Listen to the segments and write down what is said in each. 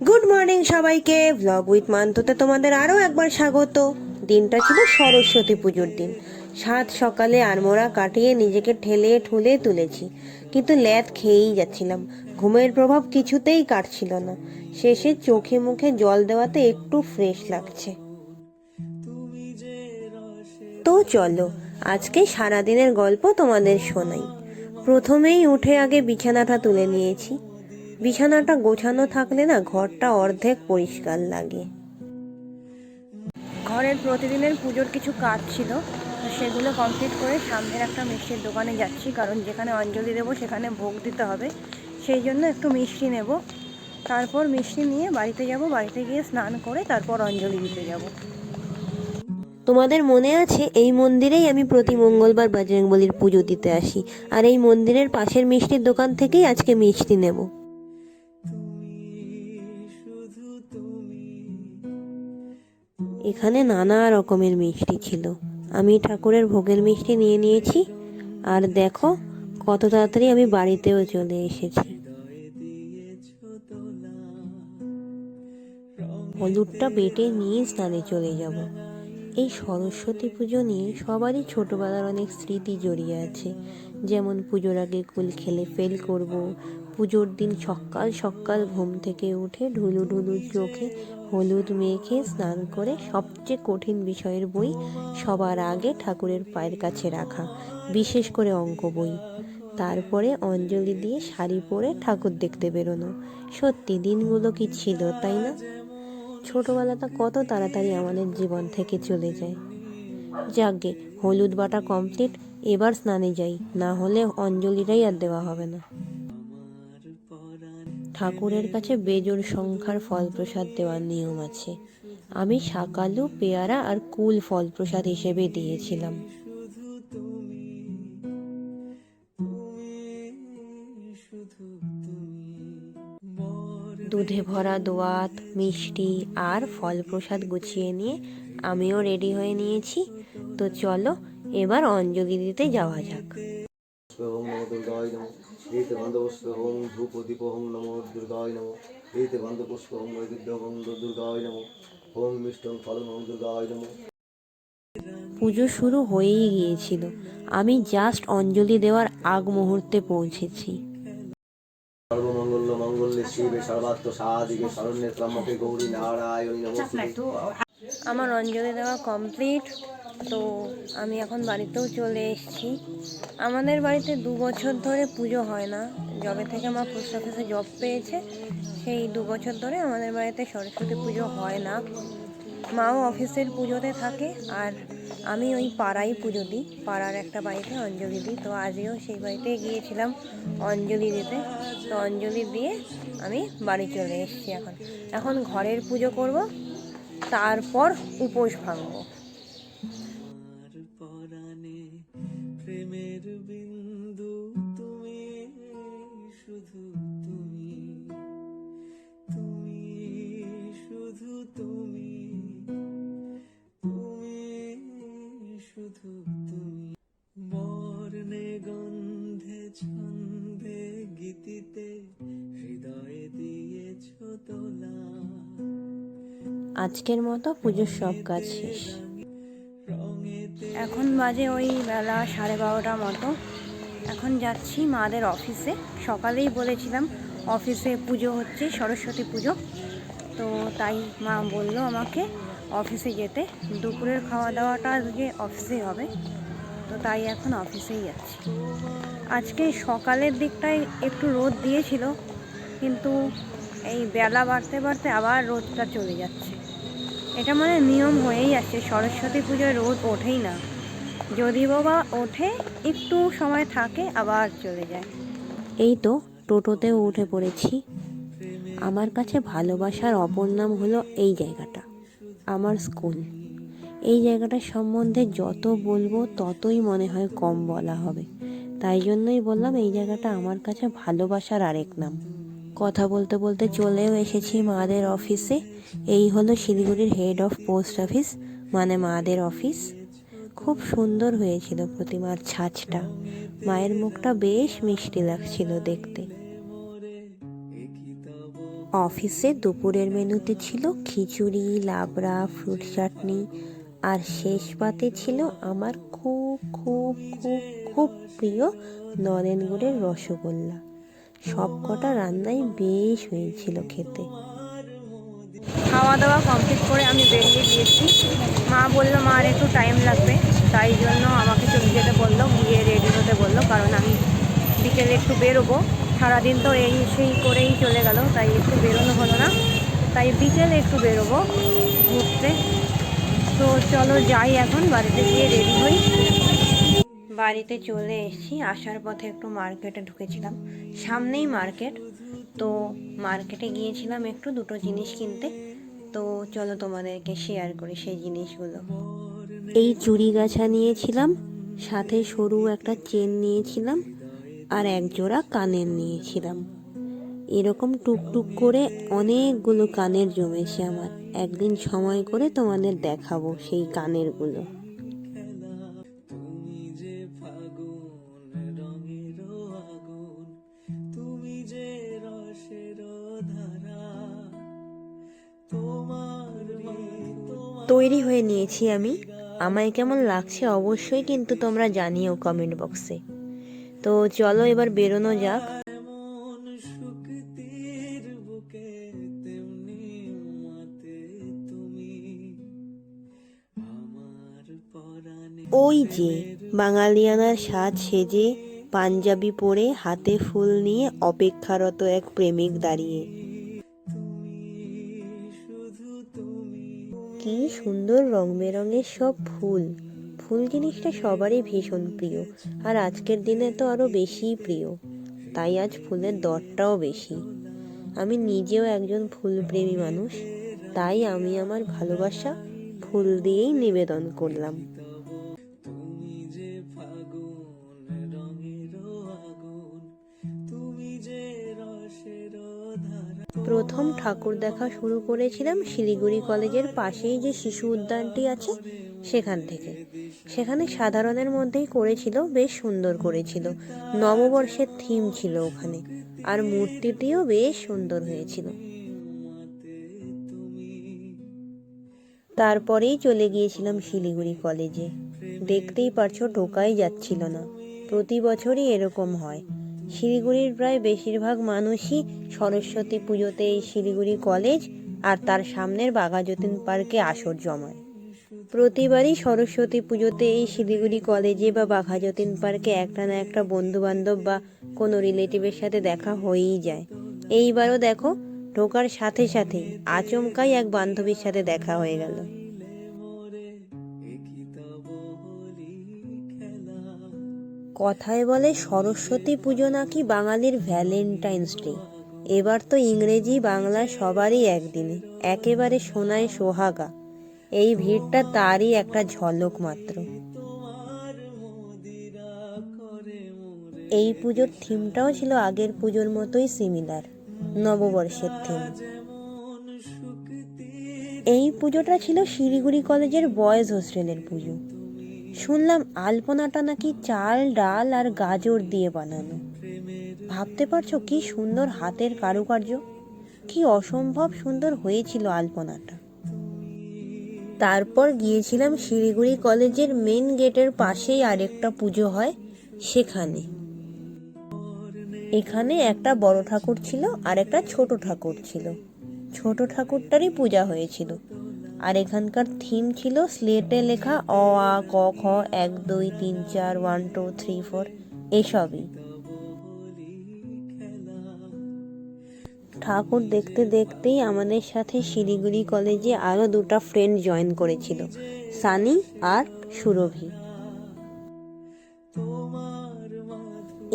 Good morning সবাইকে, blog with মান্তুতে তোমাদের আরও একবার স্বাগত। দিনটা ছিল সরস্বতী পুজোর দিন। সাত সকালে আড়মোড়া কাটিয়ে নিজেকে ঠেলে ঠুলে তুলেছি, কিন্তু ল্যাদ খেয়েই যাচ্ছিলাম। ঘুমের প্রভাব কিছুতেই কাটছিল না। শেষে চোখে মুখে জল দেওয়াতে একটু ফ্রেশ লাগছে। তো চলো আজকে সারাদিনের গল্প তোমাদের শোনাই। প্রথমেই উঠে আগে বিছানাটা তুলে নিয়েছি। বিছানাটা গোছানো থাকলে না ঘরটা অর্ধেক পরিষ্কার লাগে। ঘরের প্রতিদিনের পুজোর কিছু কাজ ছিল, তো সেগুলো কমপ্লিট করে সামনের একটা মিষ্টির দোকানে যাচ্ছি, কারণ যেখানে অঞ্জলি দেবো সেখানে ভোগ দিতে হবে। সেই জন্য একটু মিষ্টি নেব, তারপর মিষ্টি নিয়ে বাড়িতে যাব। বাড়িতে গিয়ে স্নান করে তারপর অঞ্জলি দিতে যাব। তোমাদের মনে আছে এই মন্দিরেই আমি প্রতি মঙ্গলবার বজরংবলীর পুজো দিতে আসি, আর এই মন্দিরের পাশের মিষ্টির দোকান থেকেই আজকে মিষ্টি নেব। এখানে নানা রকমের মিষ্টি ছিল। আমি ঠাকুরের ভোগের মিষ্টি নিয়ে নিয়েছি, আর দেখো কত তাড়াতাড়ি আমি বাড়িতেও চলে এসেছি। হলুদটা বেটে নিয়ে স্নানে চলে যাব। এই সরস্বতী পুজো নিয়ে সবারই ছোটবেলার অনেক স্মৃতি জড়িয়ে আছে। যেমন পুজোর আগে কুল খেলে ফেল করব, পুজোর দিন সকাল সকাল ঘুম থেকে উঠে ঢুলু ঢুলু চোখে হলুদ মেখে স্নান করে সবচেয়ে কঠিন বিষয়ের বই সবার আগে ঠাকুরের পায়ের কাছে রাখা, বিশেষ করে অঙ্ক বই। তারপরে অঞ্জলি দিয়ে শাড়ি পরে ঠাকুর দেখতে বেরোনো। সত্যি দিনগুলো কি ছিল, তাই না? ছোটবেলাটা কত তাড়াতাড়ি আমাদের জীবন থেকে চলে যায়। যাকগে, হলুদ বাটা কমপ্লিট, এবার স্নানে যাই, না হলে অঞ্জলিটাই আর দেওয়া হবে না। ঠাকুরের কাছে বেজোড় সংখ্যার ফল প্রসাদ দেওয়ার নিয়ম আছে। আমি শাকালু, পেয়ারা আর কুল ফল প্রসাদ হিসেবে দিয়েছিলাম। দুধে ভরা দোয়াত, মিষ্টি আর ফল প্রসাদ গুছিয়ে নিয়ে আমিও রেডি হয়ে নিয়েছি। তো চলো এবার অঞ্জলি দিতে যাওয়া যাক। ওম নমো দুর্গায় নমো এইতে বন্ধপুষ্প ওম ধূপ দীপ ওম নমো দুর্গায় নমো এইতে বন্ধপুষ্প ওম বৈদ্য ওম দুর্গায় নমো ওম মিষ্টং ফলং ওম দুর্গায় নমো। পুজো শুরু হয়েই গিয়েছিল। আমি জাস্ট অঞ্জলি দেওয়ার আগ মুহূর্তে পৌঁছেছি। সর্বমঙ্গল মঙ্গলে শিবে সর্বাত্ম সাধিকে শরণ্যে ত্র্যম্বকে গৌরী নারায়ণী নমস্তুতে। আমার অঞ্জলি দেওয়া কমপ্লিট। তো আমি এখন বাড়িতেও চলে এসেছি। আমাদের বাড়িতে 2 বছর ধরে পুজো হয় না। যবে থেকে মা পোস্ট অফিসে জব পেয়েছে সেই 2 বছর ধরে আমাদের বাড়িতে সরস্বতী পুজো হয় না। মাও অফিসের পুজোতে থাকে, আর আমি ওই পাড়ায় পুজো দিই, পাড়ার একটা বাড়িতে অঞ্জলি দিই। তো আজকেও সেই বাড়িতে গিয়েছিলাম অঞ্জলি দিতে। তো অঞ্জলি দিয়ে আমি বাড়ি চলে এসেছি। এখন ঘরের পুজো করব, তারপর উপোস ভাঙবো। প্রেমের বিন্দু তুমি, শুধু তুমি, তুমি শুধু তুমি, তুমি শুধু তুমি। বর্ণে গন্ধে ছন্দে গীতিতে হৃদয়ে দিয়েছ তোলা। আজকের মতো পুজোর সব কাজ শেষ। এখন বাজে ওই বেলা 12:30 মতো। এখন যাচ্ছি মাদের অফিসে। সকালেই বলেছিলাম অফিসে পুজো হচ্ছে, সরস্বতী পুজো। তো তাই মা বললো আমাকে অফিসে যেতে। দুপুরের খাওয়া দাওয়াটা আজকে অফিসেই হবে, তো তাই এখন অফিসেই যাচ্ছি। আজকে সকালের দিকটায় একটু রোদ দিয়েছিল, কিন্তু এই বেলা বাড়তে বাড়তে আবার রোদটা চলে যাচ্ছে। এটা মানে নিয়ম হয়েই যাচ্ছে, সরস্বতী পুজোয় রোদ ওঠেই না। যদি বাবা ওঠে একটু সময় থাকে আবার চলে যায়। এই তো টোটোতেও উঠে পড়েছি। আমার কাছে ভালোবাসার অপর নাম হলো এই জায়গাটা, আমার স্কুল। এই জায়গাটার সম্বন্ধে যত বলবো ততই মনে হয় কম বলা হবে। তাই জন্যই বললাম এই জায়গাটা আমার কাছে ভালোবাসার আরেক নাম। কথা বলতে বলতে চলেও এসেছি মাদের অফিসে। এই হলো শিলিগুড়ির হেড অফ পোস্ট অফিস, মানে মাদের অফিস। খুব সুন্দর হয়েছিল প্রতিমার ছাঁচটা। মায়ের মুখটা বেশ মিষ্টি লাগছিল দেখতে। অফিসে দুপুরের মেনুতে ছিল খিচুড়ি, লাবড়া, ফ্রুট চাটনি, আর শেষ পাতে ছিল আমার খুব খুব খুব খুব প্রিয় নলেন গুড়ের রসগোল্লা। সব কটা রান্নাই বেশ হয়েছিল খেতে। খাওয়া দাওয়া কমপ্লিট করে আমি বেরিয়ে গিয়েছি। মা বললো মার একটু টাইম লাগবে, তাই জন্য আমাকে চলে যেতে বললো, গিয়ে রেডি হতে বললো, কারণ আমি বিকেলে একটু বেরোবো। সারাদিন তো এই সেই করেই চলে গেল, তাই একটু বেরোনো হলো না, তাই বিকেলে একটু বেরোবো ঘুরতে। তো চলো যাই, এখন বাড়িতে গিয়ে রেডি হই। বাড়িতে চলে এসেছি। আসার পথে একটু মার্কেটে ঢুকেছিলাম, সামনেই মার্কেট, তো মার্কেটে গিয়েছিলাম একটু দুটো জিনিস কিনতে। তো চলো তোমাদেরকে শেয়ার করি সেই জিনিসগুলো। এই চুড়ি গাছা নিয়েছিলাম, সাথে সরু একটা চেন নিয়েছিলাম, আর এক জোড়া কানের নিয়েছিলাম। এরকম টুকটুক করে অনেকগুলো কানের জমেছে আমার। একদিন সময় করে তোমাদের দেখাবো সেই কানেরগুলো। তৈরি হয়ে নিয়েছি আমি। আমায় কেমন লাগছে অবশ্যই কিন্তু তোমরা জানিও কমেন্ট বক্সে। তো চলো এবার বেরোনো যাক। ওই যে বাঙালিয়ানার সাজ সেজে, পাঞ্জাবি পরে, হাতে ফুল নিয়ে অপেক্ষারত এক প্রেমিক দাঁড়িয়ে। কি সুন্দর রং বেরঙের সব ফুল। ফুল জিনিসটা সবারই ভীষণ প্রিয়, আর আজকের দিনে তো আরো বেশিই প্রিয়, তাই আজ ফুলের দরটাও বেশি। আমি নিজেও একজন ফুলপ্রেমী মানুষ, তাই আমি আমার ভালোবাসা ফুল দিয়েই নিবেদন করলাম। প্রথম ঠাকুর দেখা শুরু করেছিলাম শিলিগুড়ি কলেজের পাশেই যে শিশু উদ্যানটি আছে সেখান থেকে। সেখানে সাধারণের মধ্যেই করেছিল, বেশ সুন্দর করেছিল। নববর্ষের থিম ছিল ওখানে, আর মূর্তিটিও বেশ সুন্দর হয়েছিল। তারপরেই চলে গিয়েছিলাম শিলিগুড়ি কলেজে। দেখতেই পারছো ঢোকাই যাচ্ছিল না। প্রতি বছরই এরকম হয়। শিলিগুড়ির প্রায় বেশিরভাগ মানুষই সরস্বতী পুজোতে এই শিলিগুড়ি কলেজ আর তার সামনের বাঘাযতীন পার্কে আসর জমায়। প্রতিবারই সরস্বতী পুজোতে এই শিলিগুড়ি কলেজে বা বাঘাযতীন পার্কে একটা না একটা বন্ধু বান্ধব বা কোনো রিলেটিভের সাথে দেখা হয়েই যায়। এইবারও দেখো, ঢোকার সাথে সাথেই আচমকাই এক বান্ধবীর সাথে দেখা হয়ে গেল। কথায় বলে সরস্বতী পুজো নাকি বাঙালির ভ্যালেন্টাইন্স ডে। এবার তো ইংরেজি বাংলা সবারই একদিনে, একেবারে সোনায় সোহাগা। এই ভিড়টা তারই একটা ঝলক মাত্র। এই পুজোর থিমটাও ছিল আগের পুজোর মতোই সিমিলার, নববর্ষের থিম। এই পুজোটা ছিল শিলিগুড়ি কলেজের বয়েজ হোস্টেলের পুজো। শুনলাম আলপনাটা নাকি চাল, ডাল আর গাজর দিয়ে বানানো। ভাবতে পারছো কি সুন্দর হাতের কারুকার্য, কি অসম্ভব সুন্দর হয়েছিল আলপনাটা। তারপর গিয়েছিলাম শিলিগুড়ি কলেজের মেন গেটের পাশেই আরেকটা পুজো হয় সেখানে। এখানে একটা বড় ঠাকুর ছিল আর একটা ছোট ঠাকুর ছিল। ছোট ঠাকুরটারই পূজা হয়েছিল। আর এখানকার থিম ছিল স্লেটে লেখা অ আ ক খ 1 2 3 4 1 2 3 4 এসবই। ঠাকুর দেখতে দেখতেই আমাদের সাথে শিলিগুড়ি কলেজে আরো দুটা ফ্রেন্ড জয়েন করেছিল, সানি আর সুরভি।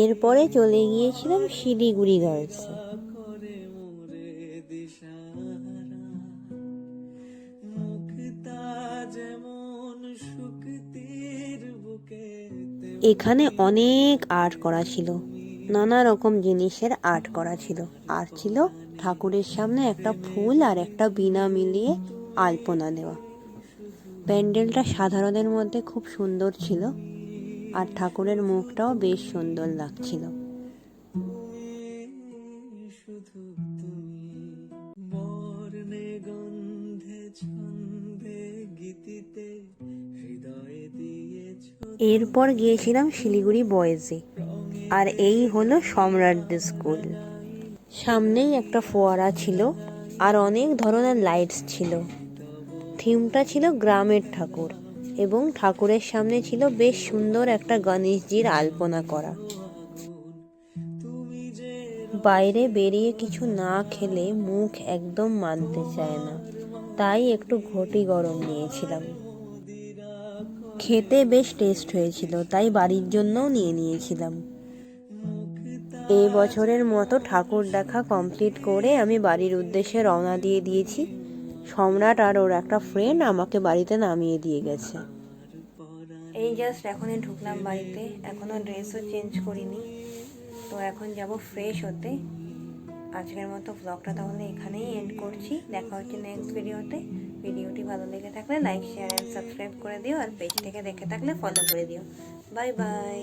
এরপরে চলে গিয়েছিলাম শিলিগুড়ি গার্লসে। এখানে অনেক আর্ট করা ছিল, নানা রকম জিনিসের আর্ট করা ছিল। আর ছিল ঠাকুরের সামনে একটা ফুল আর একটা বীণা মিলিয়ে আলপনা দেওয়া। প্যান্ডেলটা সাধারণের মধ্যে খুব সুন্দর ছিল, আর ঠাকুরের মুখটাও বেশ সুন্দর লাগছিল। এরপর গিয়েছিলাম শিলিগুড়ি বয়েজে, আর এই হলো সম্রাটদের স্কুল। সামনেই একটা ফোয়ারা ছিল, আর অনেক ধরনের লাইটস ছিল। থিমটা ছিল গ্রামের ঠাকুর, এবং ঠাকুরের সামনে ছিল বেশ সুন্দর একটা গণেশজির আলপনা করা। বাইরে বেরিয়ে কিছু না খেলে মুখ একদম মানতে চায় না, তাই একটু ঘটি গরম নিয়েছিলাম। খেতে বেশ টেস্ট হয়েছিল, তাই বাড়ির জন্যও নিয়ে নিয়েছিলাম। এই বছরের মতো ঠাকুর দেখা কমপ্লিট করে আমি বাড়ির উদ্দেশ্যে রওনা দিয়ে দিয়েছি। সম্রাট আর ওর একটা ফ্রেন্ড আমাকে বাড়িতে নামিয়ে দিয়ে গেছে। এই জাস্ট এখনই ঢুকলাম বাড়িতে, এখনও ড্রেসও চেঞ্জ করিনি। তো এখন যাব ফ্রেশ হতে। আজকের মতো ব্লগটা তাহলে এখানেই এন্ড করছি। দেখা হচ্ছে নেক্সট ভিডিওতে। ভিডিওটি ভালো লেগে থাকলে লাইক, শেয়ার অ্যান্ড সাবস্ক্রাইব করে দিও, আর পেজ থেকে দেখে থাকলে ফলো করে দিও। Bye bye.